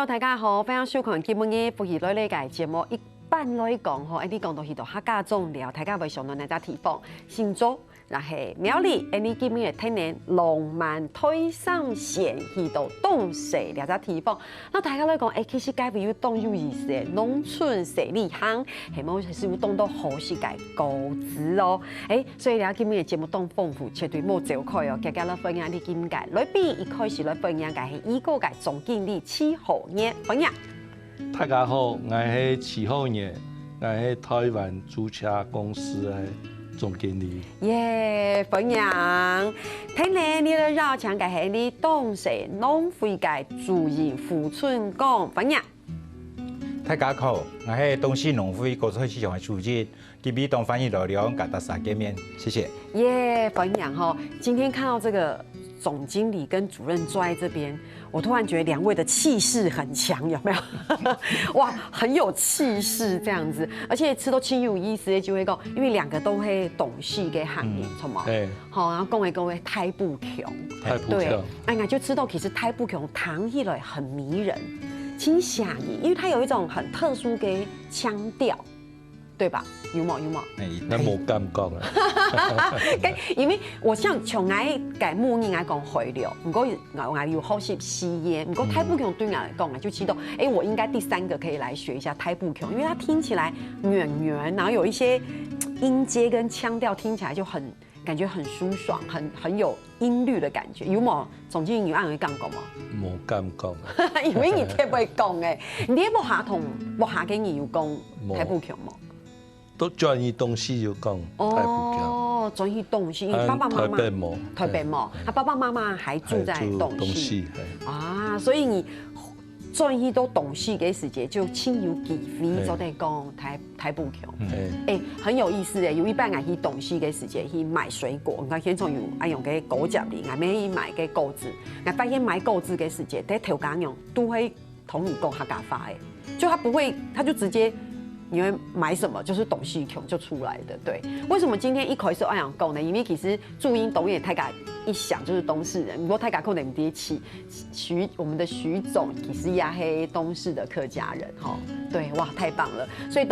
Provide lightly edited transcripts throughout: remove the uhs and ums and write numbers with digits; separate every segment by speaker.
Speaker 1: 友大家好，非常收看今日福喜类嘅节目。一般来讲吼，你讲到去到客家种料，大家会想到哪只地方？新竹，然后苗栗，你今日的天然浪漫推上线去到东势两只地方。那大家来讲，其实改变要当有意思嘅农村设立行，希望是要当到好世界高知哦。所以今日嘅节目当丰富，绝对冇走开哦。大家来分享你今届来宾一开始来分享嘅係醫個嘅總經理戚浩業分享。
Speaker 2: 大家好，我是戚浩業，我是台灣租車公司的總經理。
Speaker 1: 分享。聽咧，你嚟繞牆嘅係你東勢農會嘅主任胡春光分享。
Speaker 3: 大家好，我是東勢農會果菜市場的主任，今日當翻譯來了，跟大家見面，謝謝。
Speaker 1: 分享哈，今天看到這個總經理跟主任坐在這邊，我突然覺得兩位的氣勢很強，有沒有？哇，很有氣勢這樣子，而且吃都清有意思的就會講，因為兩個都係懂戲嘅行業，錯嗎？好，然後講嘅太不窮，對，我就知道其實太不窮談起來很迷人。請想你，因為它有一種很特殊的腔調，對吧？有冇？
Speaker 2: 那冇感覺啦。
Speaker 1: 因為我像從愛改母語愛講回流，不過我有學習西耶，不過太不窮對我來講，我就知道，我應該第三個可以來學一下太不窮，因為它聽起來圓圓，然後有一些音階跟腔調聽起來就很感覺很舒爽，很有音律的感覺。有冇？總經理有按佢講過嗎？
Speaker 2: 冇感覺。
Speaker 1: 因為你聽唔會講嘅，你冇下同冇下嘅人有講太不窮冇？
Speaker 2: 都專業東西要講太不窮。
Speaker 1: 專業東西，因為爸爸媽媽台北冇，他爸爸媽媽還住在東勢啊，所以你專業都東勢嘅時節就親有機會就得講太不窮。很有意思嘅，有一班人去東勢嘅時節去買水果，我現場有愛用嘅果汁嚟，我咪去買嘅果子，我發現買果子嘅時節，喺頭家用都會同你講客家話嘅，就他不會，他就直接。你會買什麼就是東勢窮就出來的，對。為什麼今天一開始愛講講呢？因為其實注音董也太家一想就是東勢人，不過太家可能唔啲起我們的徐總其實也係東勢的客家人，哈，對，哇，太棒了。所以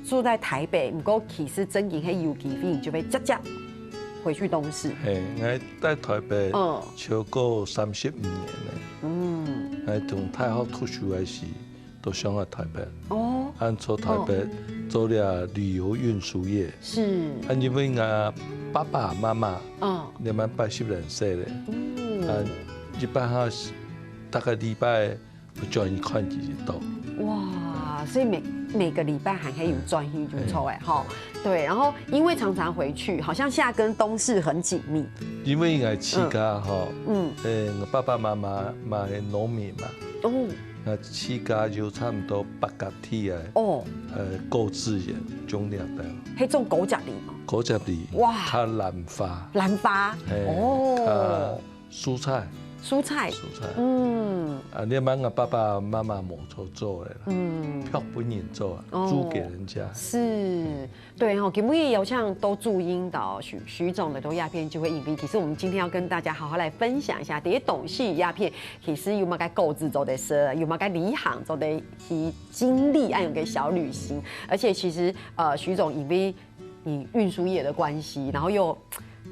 Speaker 1: 住在台北，不過其實真係有機會你就會直接回去東勢。
Speaker 2: 我在台北超過35年了，從太學讀書開始都上了台北。按做台北做了旅遊運輸業，是。因為我爸爸媽媽，你們80人歲咧，一般下大概禮拜不轉一看幾多。哇，
Speaker 1: 所以每個禮拜還可以有轉一就錯哎哈。對，然後因為常常回去，好像現在跟東勢很緊密。
Speaker 2: 因為我自家哈，我爸爸媽媽係農民嘛。我自家就差唔多8甲鐵嘅，果子園種了的。
Speaker 1: 係種果汁梨嗎？
Speaker 2: 果汁梨，哇，它蘭花，蔬菜，你問我爸爸媽媽冇做的啦，票本人做啊，租給人家。
Speaker 1: 是，對哈，今日有像都注音到徐總的都鴉片就會引比。其實我們今天要跟大家好好來分享一下，啲東勢鴉片其實有冇該購置做的事，有冇該離行做的去經歷，按有個小旅行。而且其實徐總因為你運輸業的關係，然後又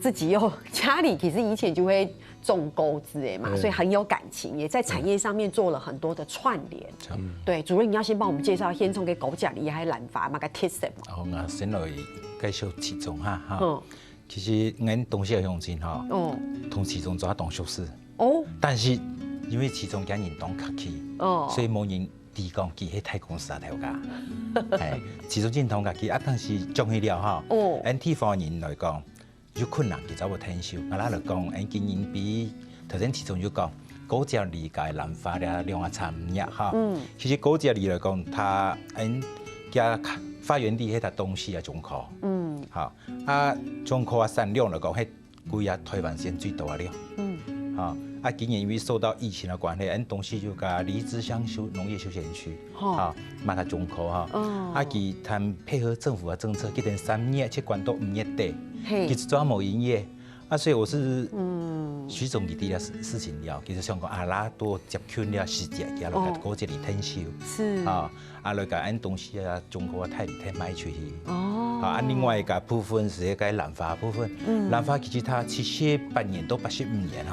Speaker 1: 自己又家裡其實以前就會種果子的嘛，所以很有感情，也在產業上面做了很多的串聯。對，主任你要先幫我們介紹先從嘅果汁梨還係蘭花嘛個特色嘛。
Speaker 3: 好，我先來介紹戚總哈。其實我東勢嘅鄉親哈，同戚總做同熟識。但是因為戚總今年當客氣，所以冇人提講佢係大公司啊頭家。戚總真當客氣，但是種起了哈，按地方人來講。有困難，其實我聽少。我拉嚟講，今年比頭先戚總就講，果汁梨嘅蘭花咧兩個差唔多哈。其實果汁梨嚟講，它嘅發源地喺它東勢嘅中科。好中科嘅產量嚟講，係規個台灣縣最多嘅了。今年因為受到疫情嘅關係，東勢就個梨之鄉農業休閒區，嘛它中科佢配合政府嘅政策，佢哋3月去關到5月底。其實做冇營業，所以我是徐总伫啲事情了，其实想讲拉多接近了时节，然后个这里退休，
Speaker 1: 是
Speaker 3: 来个按东西中国太卖出去。另外一个部分是个染发部分，染发其实它78年到85年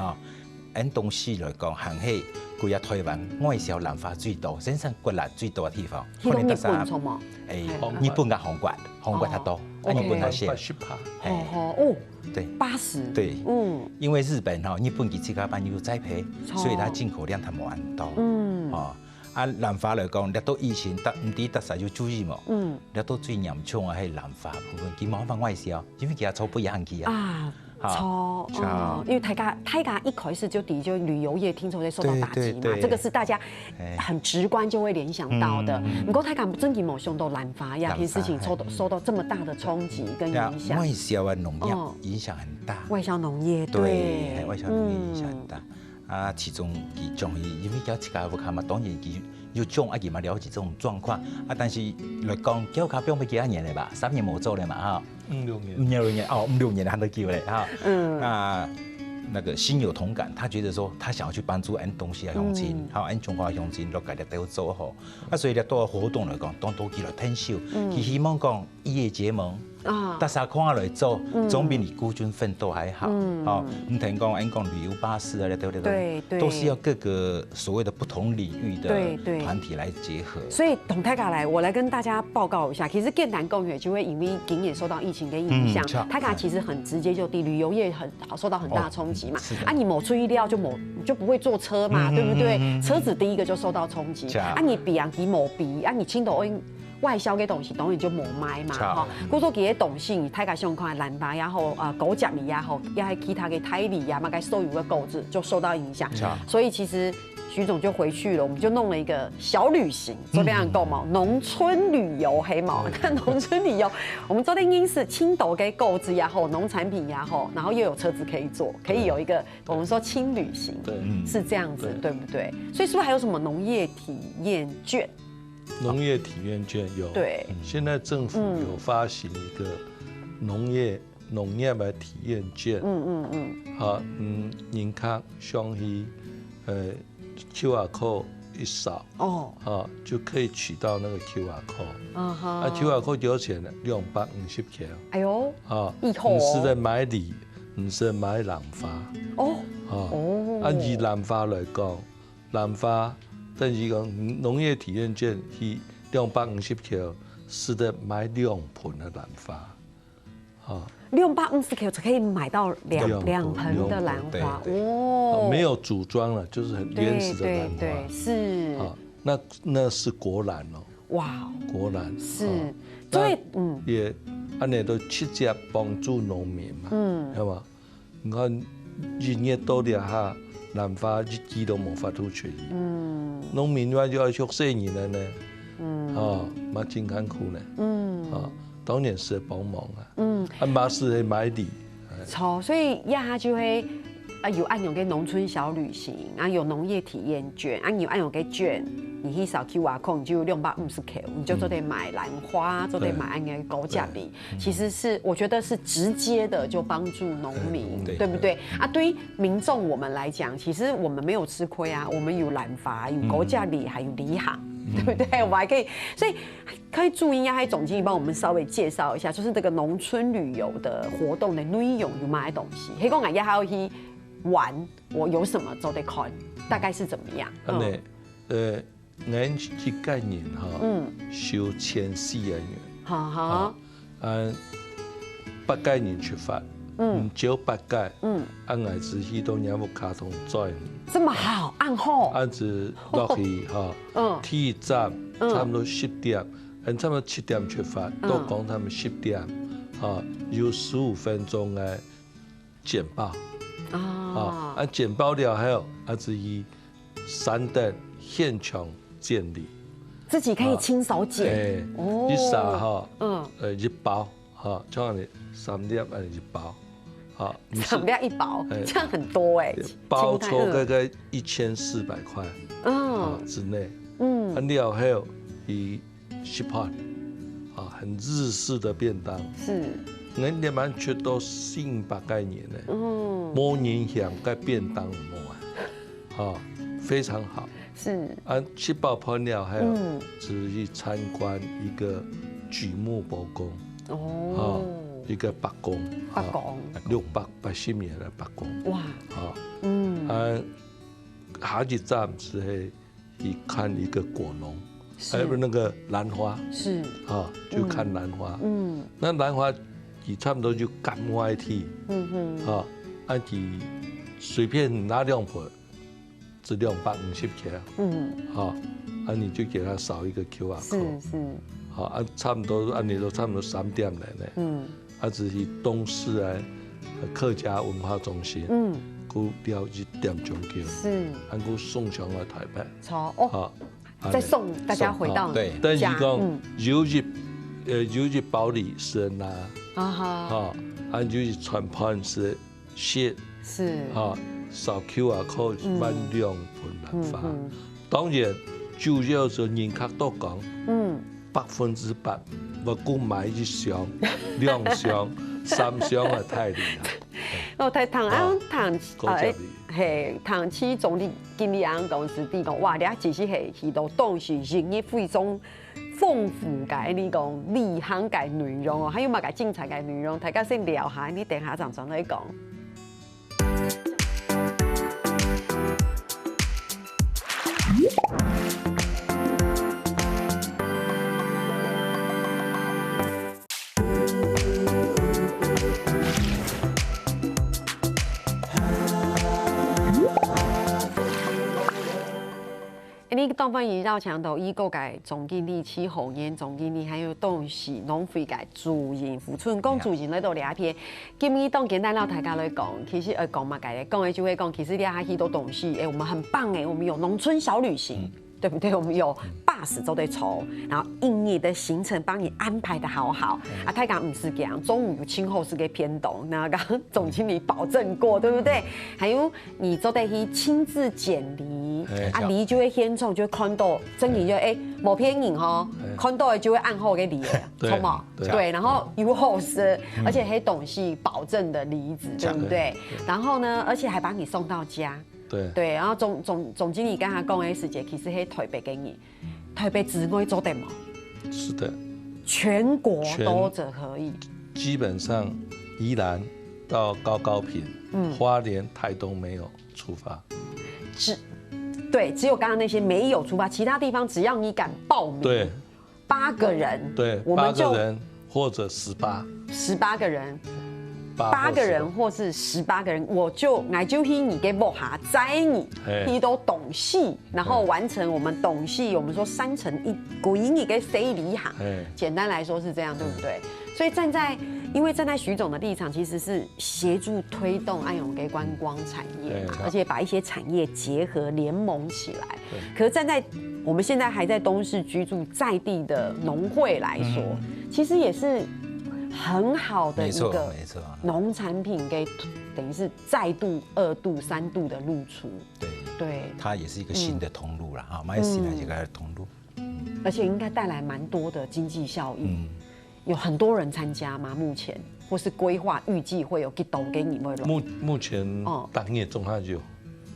Speaker 3: 按东西来讲，行起规个台湾外销染发最多，生产国力最多的地方。
Speaker 1: 可能日本错嘛？
Speaker 3: 日本跟韩国它多，日本它先。对
Speaker 1: ，80。
Speaker 3: 对，因为日本日本其实个班有栽培，所以它进口量它冇咁多。染发来讲，你到以前唔知特使要注意嘛。你到最严重係染发部分，佢冇辦法外銷，因為佢做不下去
Speaker 1: 因为大家一开始就旅游业听说在受到打击嘛，这个是大家很直观就会联想到的。不过大家真係冇想到染发呀，件事情受到这么大的冲击跟影响。
Speaker 3: 外销的农业影响很大。
Speaker 1: 外销农业
Speaker 3: 对，外销农业影响很大。其中其中因为交自家不看嘛，当然其有种而嘛了解这种状况但是来讲，交卡不用几多年了吧，3年冇做了嘛5、6年还得叫嘞那个心有同感，他觉得说他想要去帮助按东西的乡亲，按中华乡亲，落家己都做好，所以咧多活动来讲，当多几来听秀，佢希望讲异业结盟。大家看下来做，总比你孤军奋斗还好。唔听讲，按讲旅游巴士对，都是要各个所谓的不同领域的团体来结合。
Speaker 1: 所以董太家来，我来跟大家报告一下，其实建南公园就会因为今年受到疫情的影响，太家其实很直接就旅游业受到很大冲击嘛。你某出意料就不会坐车嘛，对不对？车子第一个就受到冲击。你比某比，你青岛外销嘅东西当然就冇卖嘛，故说佢嘅东西，大家想看蓝白也好，狗脚米也好，也系其他嘅胎里呀，嘛该所有嘅狗子就受到影响。所以其实徐总就回去了，我们就弄了一个小旅行，昨天讲嘛，农村旅游黑毛，看农村旅游，我们昨天因是青岛嘅狗子也好，农产品也好，然后又有车子可以坐，可以有一个我们说轻旅行，是这样子，对不对？所以是不是还有什么农业体验券？
Speaker 2: 农业体验券有，
Speaker 1: 对，
Speaker 2: 现在政府有发行一个农业的体验券，您看上去QR code 一扫，就可以取到那个 QR code，QR code 多少钱呢？250块。
Speaker 1: 哎呦，
Speaker 2: 你是在买礼，你是在买染发，以染发来讲，染发。但是讲农业体验券是250块，是在买2盆的染发
Speaker 1: ，250块就可以买到两盆的兰花，
Speaker 2: 没有组装了，就是很原始的兰花，
Speaker 1: 对，是，
Speaker 2: 那是国兰
Speaker 1: 哇，
Speaker 2: 国兰
Speaker 1: 是，所以
Speaker 2: 也安尼都直接帮助农民嘛，係嘛？你看人越多啲下。染发日子都冇法度出去，农民話就要學4年了呢，嘛真艱苦呢，當然是幫忙嘛是係買地，
Speaker 1: 所以呀就會有按用嘅農村小旅行，有農業體驗券，有按用嘅券，你去掃 QR code 你就有250塊，你就得買蘭花，就得買按嘅狗甲梨，其實是我覺得是直接的就幫助農民，對不對？對於民眾我們來講，其實我們沒有吃虧啊，我們有蘭花，有狗甲梨，還有梨行。对不对？我們還可以，所以可以注意還總經理幫我們稍微介紹一下，就是這個農村旅遊的活動的內容有乜東西？迄個我也還要去玩，我有什麼做得看，大概是怎麼樣？
Speaker 2: 俺去概念收1400元，8概念出發，少8屆，俺兒子去到廿木卡通載你，
Speaker 1: 這麼好，按好，
Speaker 2: 俺子落去第一站差不多10點，俺差不多7點出發，到講他們10點，有15分鐘嘅簡報，簡報了後，俺子去3點現場建立，
Speaker 1: 自己可以親手剪，
Speaker 2: 一撒一包，像你3粒一包。
Speaker 1: 3粒一包，这样很多哎。
Speaker 2: 包抽大概1400塊之內，料後以10盤，很日式的便當，
Speaker 1: 是，
Speaker 2: 人哋蛮出到400概念呢，冇影响该便当冇啊，非常好。
Speaker 1: 是。
Speaker 2: 吃饱泡尿，还有只去参观一个举木博宫，一个白宫，680年的白宫。哇。下一站是去看一个果农，还有那个兰花。是。就看兰花。那兰花。你差不多就赶歪去，你随便拿2盆，只250块，你就给他扫一个 QR code， 是，差不多你都差不多3点来呢，只是东市客家文化中心，佢了1点钟叫，是，佢送上来台北，
Speaker 1: 再送大家回到
Speaker 2: 对，但是讲有日保理生就是传盘是蟹，是扫 QR code 万2盆兰花。当然，主要是人客都讲，100%不够买1箱、2箱、3箱太厉害。
Speaker 1: 台唐起总理经理人公司地讲，哇，其实系许多东西人业非常丰富嘅你讲厉害嘅内容哦，还有嘛嘅精彩嘅内容，大家先聊下，你等下再来讲。你当番移到墙头，依个界总经理、气候员总经理，还有东西农会界主任副村讲主任来到两篇。今日当简单让大家来讲，其实讲嘛界讲的就会讲，其实你还许多东西，我们很棒我们有农村小旅行。对不对？我们有bus都得抽，然后营业的行程帮你安排的好好。太港不是这样，中午前后是个偏东，那刚刚总经理保证过，对不对？还有你都得去亲自剪梨，梨就会先冲，就会看到，真理就某偏影看到就会按后给梨，错吗？对，然后有好吃，而且还东西保证的梨子，对不对？然后呢，而且还把你送到家。对，然后总经理跟他讲的时间，其实是台北给你，台北之外做得吗？
Speaker 2: 是的，
Speaker 1: 全国都可以。
Speaker 2: 基本上，宜兰到高屏，花莲、台东没有出发。
Speaker 1: 对，只有刚刚那些没有出发，其他地方只要你敢报名，
Speaker 2: 对
Speaker 1: ，8个人，
Speaker 2: 对，8个人或者18
Speaker 1: 个人。8个人或是18个人，我就去你给摸下载你，去到董系，然后完成我们董系，我们说3层1归你给谁理行？简单来说是这样，对不对？所以因为站在徐总的立场，其实是协助推动安永给观光产业嘛，而且把一些产业结合联盟起来。可是站在我们现在还在东市居住在地的农会来说，其实也是。很好的一个农产品，给等于是再度、2度、3度的露出。对，
Speaker 3: 它也是一个新的通路啦，买新的这个通路，
Speaker 1: 而且应该带来蛮多的经济效益。有很多人参加吗？目前或是规划预计会有给抖给你们？
Speaker 2: 目前当夜中下就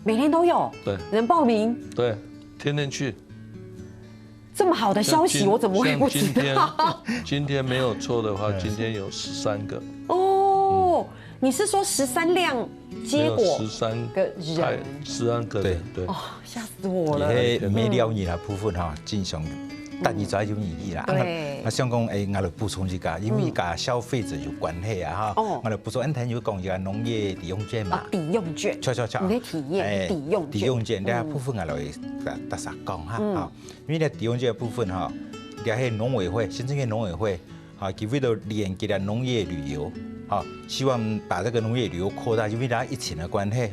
Speaker 1: 每天都有，
Speaker 2: 对，
Speaker 1: 人报名，
Speaker 2: 对，天天去。
Speaker 1: 这么好的消息，我怎么会不知道？
Speaker 2: 今天没有错的话，今天有13个。
Speaker 1: 哦，你是说13辆结果
Speaker 2: 13个人，13个人，对。
Speaker 1: 哦，吓死我了！
Speaker 3: 没了你啦部分正常。但你早就意义啦。那想讲我来补充一下，因为跟消费者有关系啊我来补充，咱有讲一个农业抵用券嘛。
Speaker 1: 抵用券。你的体验抵用券。
Speaker 3: 抵用券，这部分我来大家讲因为抵用券部分是农委会，行政院农委会其为了连接了农业旅游希望把这个农业旅游扩大，因为大家疫情的关系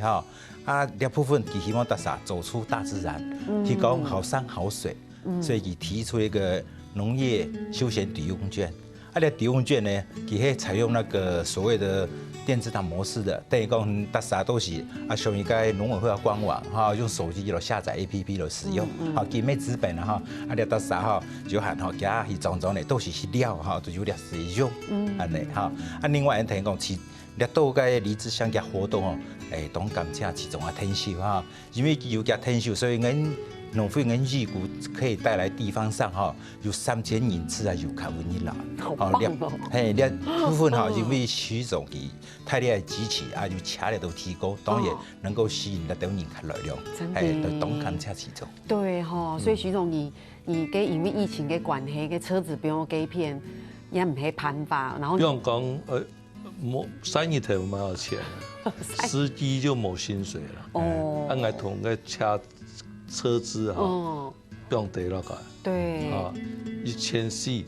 Speaker 3: 这部分希望大家走出大自然，提供好山好水。所以提出一个农业休闲抵用券，咧体温卷呢，其实采用那个所谓的电子档模式的，等于讲大家都是上面个农委会的官网哈，用手机就下载 APP 来使用，好，记咩资本哈，咧大家哈就喊哈，加去装呢都是料哈，就有点使用，安尼哈。另外听讲其咧到个离子相加活动哦，当感谢其中啊天秀哈，因为有加天秀，所以农会跟预估可以带来地方上哈有3000人次啊游客温一啦，
Speaker 1: 好棒哦！
Speaker 3: 咧部分哈因为徐总给太厉害机器啊，就车力都提高，当然能够吸引得到人客来量，就当感谢其中。
Speaker 1: 对哈，所以徐总你给因为疫情嘅关系，嘅车子不用给骗，也唔系攀发，然后
Speaker 2: 不用讲生意头蛮有钱的，司机就冇薪水了。哦，按来同个车资哈，不用得了个。
Speaker 1: 对。啊
Speaker 2: ，1400。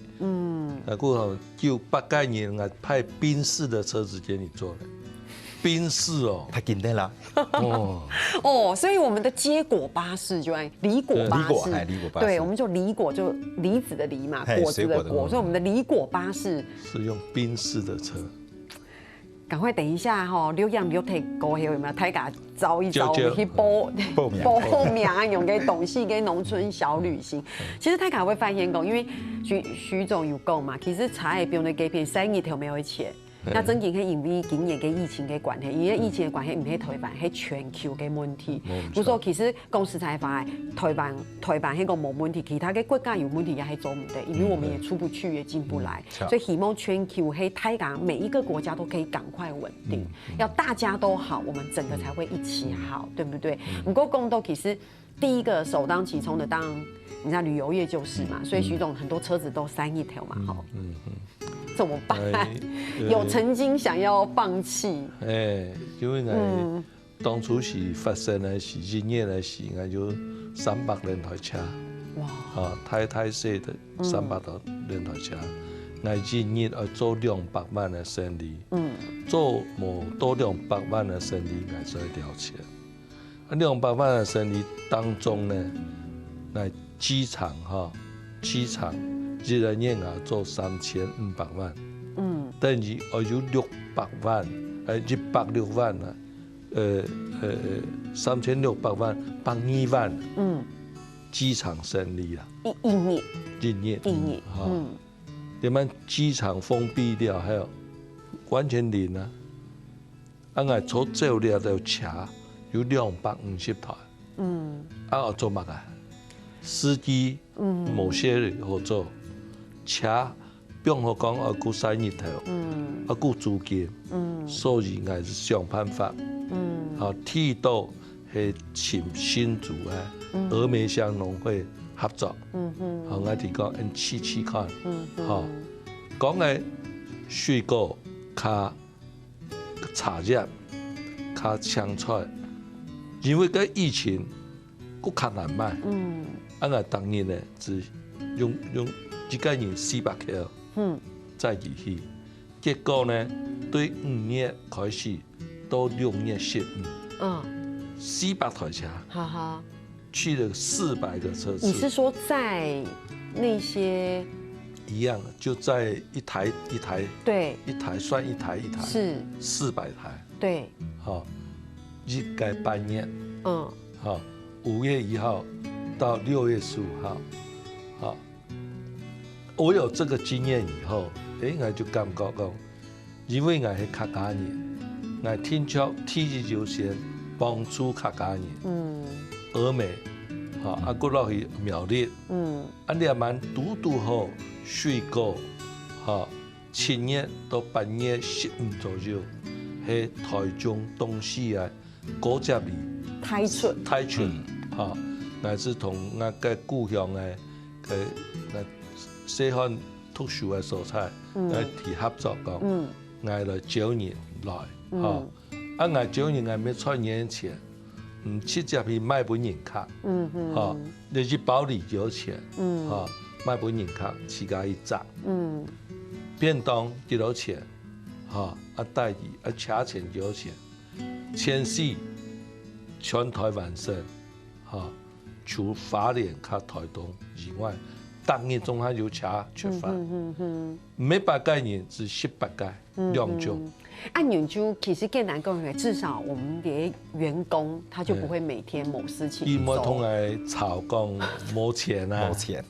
Speaker 2: 那过后就8概年啊，派宾士的车子给你坐了。宾士哦，
Speaker 3: 太简单了。
Speaker 1: 哦，所以我们的接果巴士就按梨果巴士，对，我们就梨果就梨子的梨嘛，果子的果，所以我们的梨果巴士
Speaker 2: 是用宾士的车。
Speaker 1: 赶快等一下哈，6样6退过后有没有？大家找一找去报名啊，用给董事给农村小旅行。其实大家会发现讲，因为徐总有讲嘛，其实茶叶不用的给片生意头没有钱。那真正係因為今年嘅疫情嘅關係，因為疫情嘅關係唔係台灣，係全球嘅問題。不過其實講實在話，台灣係個冇問題，其他嘅國家有問題也係做唔到，因為我們也出不去，也進不來。所以希望全球係大家每一個國家都可以趕快穩定，要大家都好，我們整個才會一起好，對不對？不過講到其實第一個首當其衝的當然，你知道旅遊業就是嘛，所以徐總很多車子都3億條嘛，吼。怎麼辦？有曾經想要放棄？
Speaker 2: 因為我當初是發生的是1年的時，我就300輛台車，哇！太細的300多輛台車，我1年要做200萬的生意，做冇多200萬的生意，我才了錢。200萬的生意當中呢，那機場一人年額做3500萬，等於我有600萬，160萬啊，3600萬，82萬，機場生意啦，一年，你們機場封閉了，還有完全零啊，我所走了的車有250台，我做乜啊？司機某些人合作。車不用我講，我顧3日頭，我顧租金，所以我是想辦法，剃刀係請新竹嘅峨眉鄉農會合作，我哋講試看，講嘅水果、加茶葉、加青菜，因為個疫情，佫較難賣，我當然呢只用。一個人400條，再入去，結果呢，對5月開始到6月15，400台車，去了400個車次。
Speaker 1: 你是說在那些
Speaker 2: 一樣，就在一台，
Speaker 1: 對，
Speaker 2: 一台算一台，
Speaker 1: 是
Speaker 2: 400台，
Speaker 1: 對，
Speaker 2: 好，一個半年，好，5月1號到6月15號，好。我有這個經驗以後，我就感覺講，因為我係客家人，我聽說體育優先幫助客家人，峨眉，啊，過落去苗栗，你也蠻獨好水果，7月到8月15左右，係台中東勢啊，果汁味，
Speaker 1: 太
Speaker 2: 純，乃至同我嘅故鄉嘅細漢特殊嘅蔬菜，我提合作講，我來招人來，我招人我要出年錢，唔直接去賣俾人客，你去包你繳錢，賣俾人客自家一賺，便當幾多錢，待遇車錢幾多錢，前四全台灣省，除花蓮及台東以外。当日中下有车出发，每8个人是18个2种。
Speaker 1: 按研究，其实更难讲，至少我们的员工他就不会每天某事情。
Speaker 2: 伊冇通来吵讲冇钱啊，
Speaker 3: 冇钱。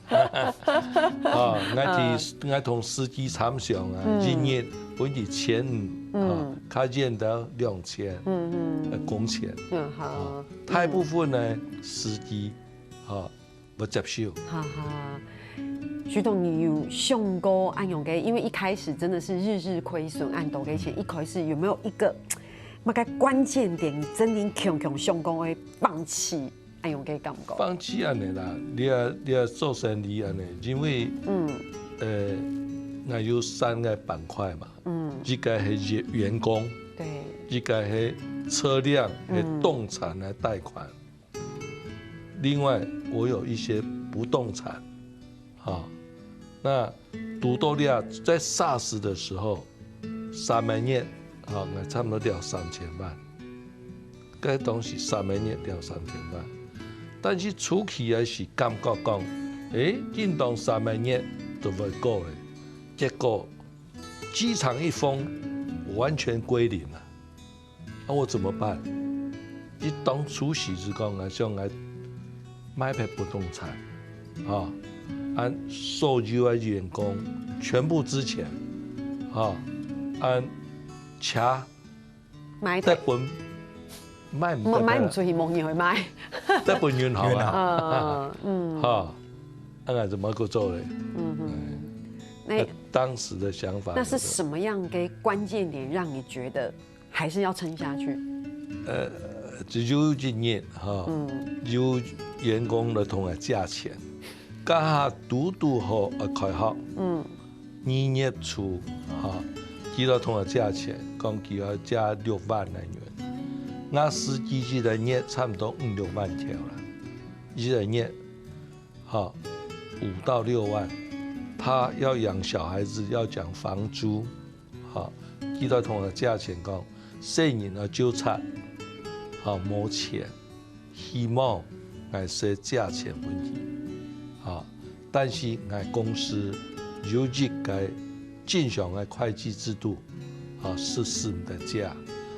Speaker 2: 我同司机参详啊，一日本地1500，卡见到2000，工钱。
Speaker 1: 好。
Speaker 2: 大部分呢司机不接受。
Speaker 1: 哈哈。徐董，你有想过按用给？因为一开始真的是日日亏损，按多给钱。一开始有没有一个那个关键点，你真的强想讲会放弃按用给感觉？
Speaker 2: 放弃安尼啦，你也做生意安尼，因为我有3个板块嘛，一个是员工，
Speaker 1: 对，
Speaker 2: 一个是车辆的动产来贷款，另外我有一些不动产，那多多利亚在 SARS 的时候，3万年，我差不多掉3000万，这东西3万年掉3000万，但是初期还是感觉讲，进动3万年就会够了，结果机场一封，完全归零了，我怎么办？一当初时是讲我想来买片不动产，按所有的员工全部支钱，按车
Speaker 1: 买
Speaker 2: 得本买
Speaker 1: 唔出去，冇人会买，
Speaker 2: 得本银行啊，按怎么个做嘞？那当时的想法，
Speaker 1: 那是什么样的关键点让你觉得还是要撑下去？
Speaker 2: 只有一年有员工的同的价钱。家下拄好开学，2月初记到同个价钱，讲佢要加6万来元，我司机一个月差不多5、6万条了，一个月5到6万，他要养小孩子，要讲房租，记到同个价钱讲，细人要纠察，冇钱，希望係說價錢問題。但是我公司有一個正常的會計制度，是私人的價，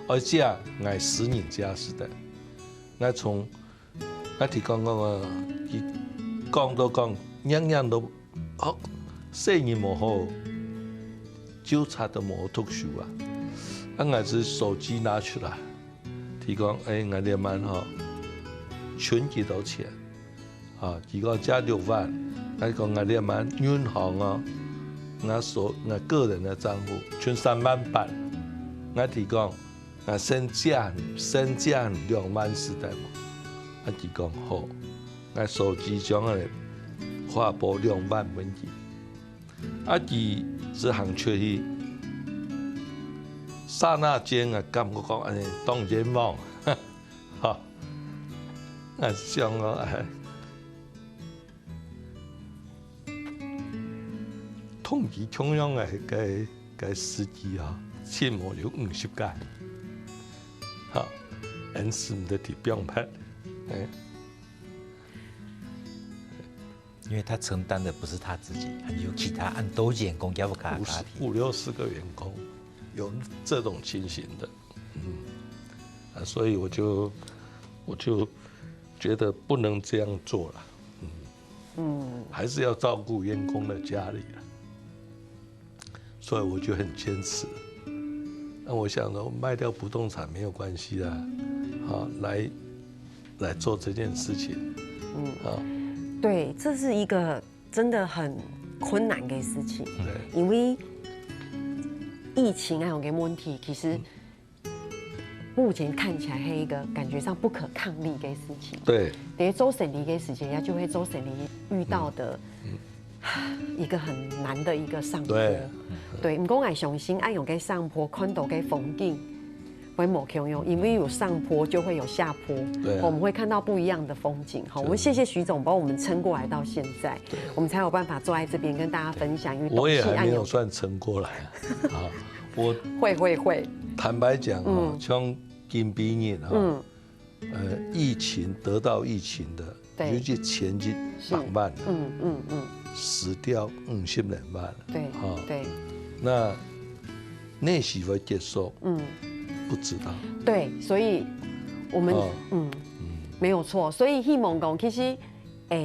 Speaker 2: 而且我私人價是的。我從我提講講到講，樣都細人冇好，糾察都冇讀書啊。我是手機拿出來，提講我哋問存幾多錢？如果加6萬。我講我哋問銀行我個人的賬戶存3萬8，我提講我身價2萬4的嘛，我提講好，我手機將我劃撥2萬蚊去，佢只行出去，剎那間我感覺講當然望，我想我統計中央嘅司機起碼有50間，因此唔得提標牌，
Speaker 3: 因為他承擔的不是他自己，還有其他按多員工要不卡
Speaker 2: 5、60個員工有這種情形的，所以我就覺得不能這樣做了，還是要照顧員工的家裏了。所以我就很堅持。那我想說，賣掉不動產沒有關係啊，來做這件事情。
Speaker 1: 對，這是一個真的很困難的事情。因為疫情那種問題，其實目前看起來是一個感覺上不可抗力的事情。
Speaker 2: 對。
Speaker 1: 等於做生意的時間，就會做生意遇到的。一個很難的一個上坡，對，唔講係相信按用嘅上坡，看到嘅風景會冇共用，因為有上坡就會有下坡，我們會看到不一樣的風景。好，我們謝謝徐總幫我們撐過來到現在，我們才有辦法坐在這邊跟大家分享。因為
Speaker 2: 我也還沒有算撐過來，我
Speaker 1: 會。
Speaker 2: 坦白講，像今比年疫情得到疫情的，尤其前幾2萬，死掉50年吧了。
Speaker 1: 对，对。
Speaker 2: 那是会结束？不知道。
Speaker 1: 对，所以我们没有错。所以希望讲，其实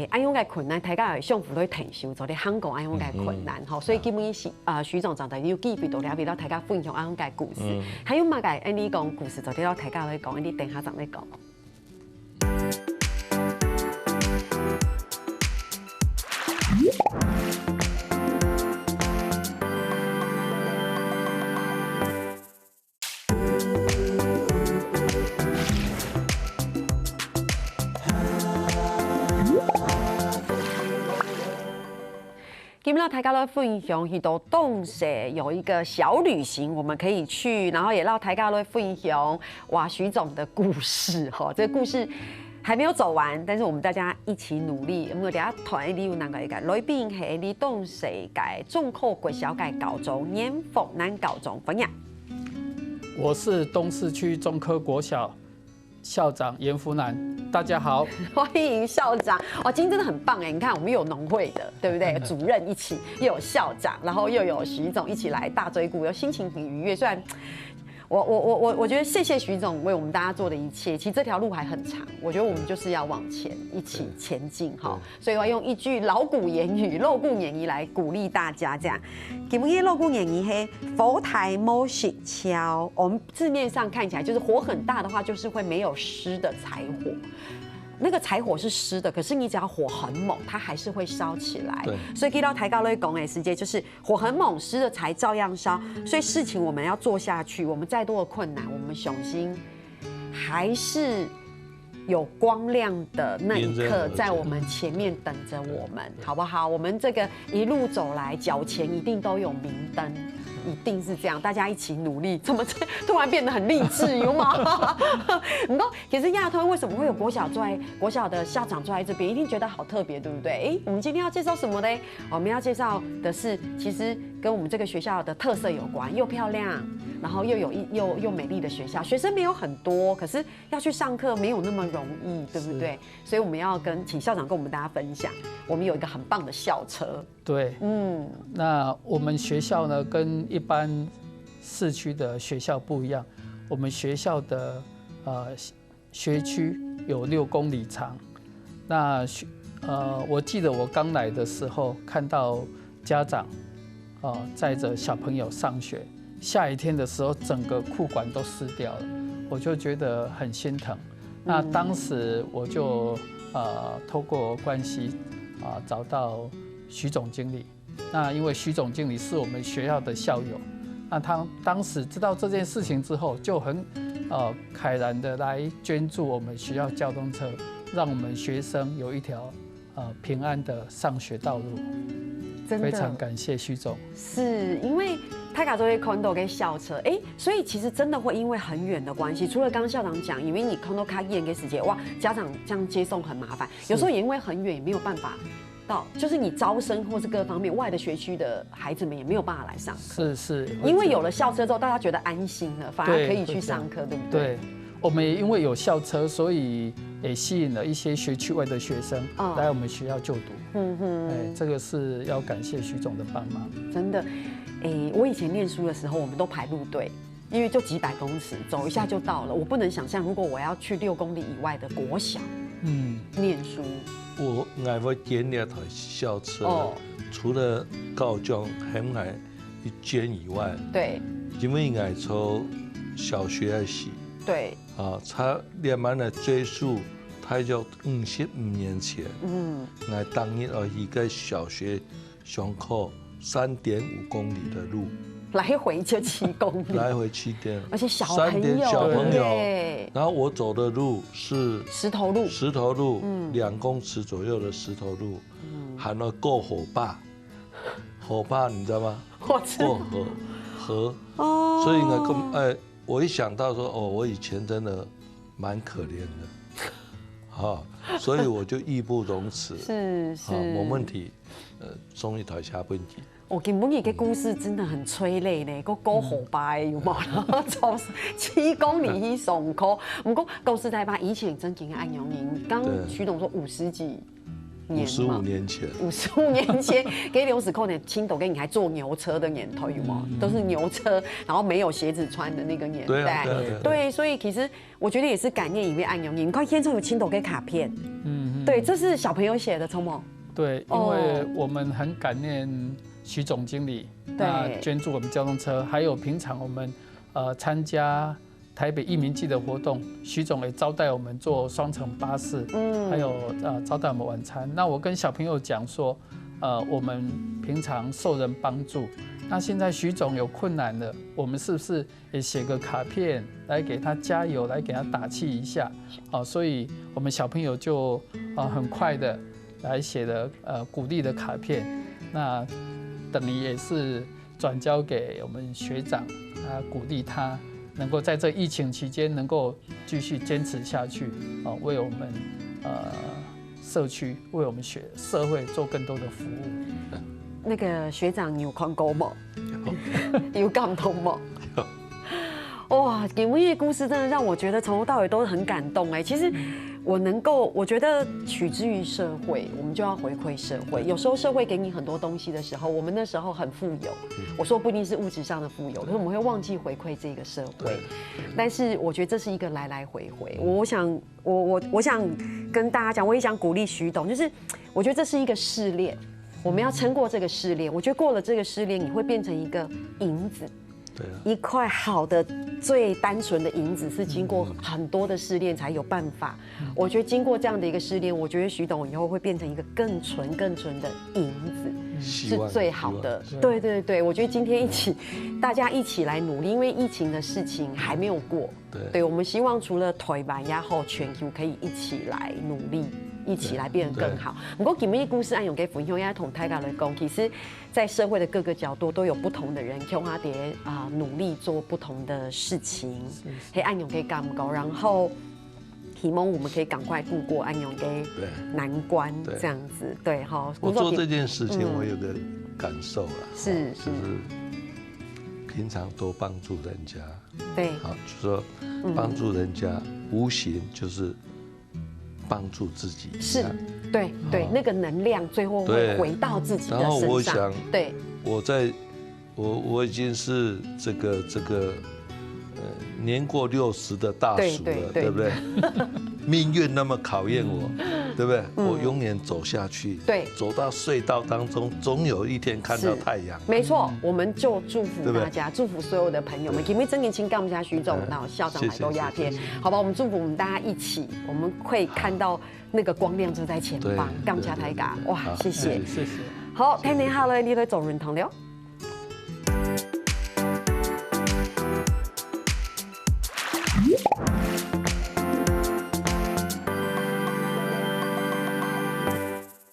Speaker 1: 安永嘅困难，大家相互都承受，做啲香港安永嘅困难。所以基本徐总长在有机会到了俾到大家分享安永嘅故事，还有嘛嘅安你讲故事，就啲到大家去讲，安你等下再嚟讲。今天大家都分享许多东西，有一个小旅行我们可以去，然后也让大家都分享哇徐总的故事哈。这个故事还没有走完，但是我们大家一起努力。我们等下团里有哪个一个来宾系你东西界中科国小界高中严凤南高中分享。
Speaker 4: 我是东市区中科国小校长严福南，大家好，
Speaker 1: 欢迎校长。哇，今天真的很棒哎！你看，我们又有农会的，对不对？主任一起，又有校长，然后又有徐总一起来大追股，又心情很愉悦。虽然我觉得谢谢徐总为我们大家做的一切。其实这条路还很长，我觉得我们就是要往前一起前进哈。所以我要用一句老古言语、露骨言语来鼓励大家，这样。基本的露骨言语是佛台摸石敲，我们字面上看起来就是火很大的话，就是会没有湿的柴火。那个柴火是湿的，可是你只要火很猛，它还是会烧起来。所以给到台高类讲的时间，就是火很猛，湿的柴照样烧。所以事情我们要做下去，我们再多的困难，我们雄心还是有光亮的那一刻在我们前面等着我们，好不好？我们这个一路走来，脚前一定都有明灯。一定是这样，大家一起努力。怎么突然变得很励志，有吗？你说，其实亚推为什么会有国小的校长坐在这边，一定觉得好特别，对不对？我们今天要介绍什么呢？我们要介绍的是，其实跟我们这个学校的特色有关，又漂亮，然后又美丽的学校。学生没有很多，可是要去上课没有那么容易，对不对？所以我们要请校长跟我们大家分享，我们有一个很棒的校车。
Speaker 4: 对，那我们学校呢，跟一般市区的学校不一样，我们学校的学区有6公里长。那我记得我刚来的时候，看到家长载着小朋友上学，下雨天的时候，整个裤管都湿掉了，我就觉得很心疼。那当时我就透过关系找到徐总经理。那因为徐总经理是我们学校的校友，那他当时知道这件事情之后，就很慨然的来捐助我们学校交通车，让我们学生有一条平安的上学道路。真的非常感谢徐总。
Speaker 1: 是因为泰卡州的 condo 跟校车，所以其实真的会因为很远的关系，除了刚刚校长讲，因为你 condo 卡远的时间，哇，家长这样接送很麻烦，有时候也因为很远，也没有办法。就是你招生或是各方面外的学区的孩子们也没有办法来上课，
Speaker 4: 是，
Speaker 1: 因为有了校车之后，大家觉得安心了，反而可以去上课，对不对？
Speaker 4: 对，我们也因为有校车，所以也吸引了一些学区外的学生来我们学校就读。这个是要感谢徐总的帮忙。
Speaker 1: 真的，我以前念书的时候，我们都排路队，因为就几百公尺，走一下就到了。我不能想象，如果我要去6公里以外的国小，念书。
Speaker 2: 我会建那台校车，除了高中很爱捐以外，
Speaker 1: 对，
Speaker 2: 因为我从小学开始，
Speaker 1: 对，
Speaker 2: 他慢慢的追溯，他就55年前，我当日一个小学上课3.5公里的路。
Speaker 1: 来回就7公里，
Speaker 2: 来回7点，
Speaker 1: 而且小朋友，
Speaker 2: 然后我走的路是
Speaker 1: 石头路
Speaker 2: ，2公尺左右的石头路，还要过火坝你知道吗？
Speaker 1: 我知道。
Speaker 2: 过河，所以呢，我一想到说，我以前真的蛮可怜的，所以我就义不容辞，
Speaker 1: 是，
Speaker 2: 没问题，终于台下问题。
Speaker 1: 根本一个故事真的很催泪呢，个过河坝有冇？然后走7公里去上課。不過舊時台北以前真經嘅安陽營，剛徐董說50幾年
Speaker 2: ，55年前
Speaker 1: ，55年前，给刘子扣的青斗跟你还坐牛车的年头有吗？都是牛车，然后没有鞋子穿的那个年代。对，所以其实我觉得也是感念一位安永，你看天上有青斗跟卡片，对，这是小朋友写的，聪梦。
Speaker 4: 对，因为我们很感念徐总经理，那捐助我们交通车，还有平常我们参加台北义民季的活动，徐总也招待我们坐双层巴士，还有招待我们晚餐。那我跟小朋友讲说，我们平常受人帮助，那现在徐总有困难了，我们是不是也写个卡片来给他加油，来给他打气一下？所以我们小朋友就很快的来写了鼓励的卡片，那等于也是转交给我们学长，鼓励他能够在这疫情期间能够继续坚持下去，为我们社区、为我们社会做更多的服务。
Speaker 1: 那个学长，你有看过吗？有感动吗？哇，你们的故事真的让我觉得从头到尾都很感动哎。其实我觉得取之于社会，我们就要回馈社会。有时候社会给你很多东西的时候，我们那时候很富有，我说不一定是物质上的富有，可是我们会忘记回馈这个社会。但是我觉得这是一个来来回回。我想跟大家讲，我也想鼓励徐董，就是我觉得这是一个试炼，我们要撑过这个试炼。我觉得过了这个试炼，你会变成一个银子。一块好的、最单纯的银子是经过很多的试炼才有办法。我觉得经过这样的一个试炼，我觉得徐董以后会变成一个更纯的银子，是最好的。对，我觉得今天大家一起来努力，因为疫情的事情还没有过。对，我们希望除了台湾呀后全球可以一起来努力。一起来变得更好。不过，今日故事按用给分享，也同大家来讲，其实，在社会的各个角度都有不同的人，向阿蝶努力做不同的事情，可以按用给感觉，然后希望我们可以赶快度过按用给难关，这样子，对哈。
Speaker 2: 我做这件事情，我有个感受啦，
Speaker 1: 就是
Speaker 2: 平常多帮助人家，
Speaker 1: 对，
Speaker 2: 好，就说帮助人家，无形就是帮助自己，
Speaker 1: 是，对，那个能量最后会回到自己的身上。
Speaker 2: 然后我想，
Speaker 1: 对，
Speaker 2: 我已经是这个年过60的大叔了，对不对？命运那么考验我，对不对？我永远走下去，
Speaker 1: 对，
Speaker 2: 走到隧道当中，总有一天看到太阳。
Speaker 1: 没错，我们就祝福大家，祝福所有的朋友们。因为真年轻干不下徐总，到校长来都亚天，好吧？我们祝福我们大家一起，我们会看到那个光亮就在前方，干不下太嘎，哇！谢谢，
Speaker 4: 谢谢。
Speaker 1: 好，听你好了，你来做认同了。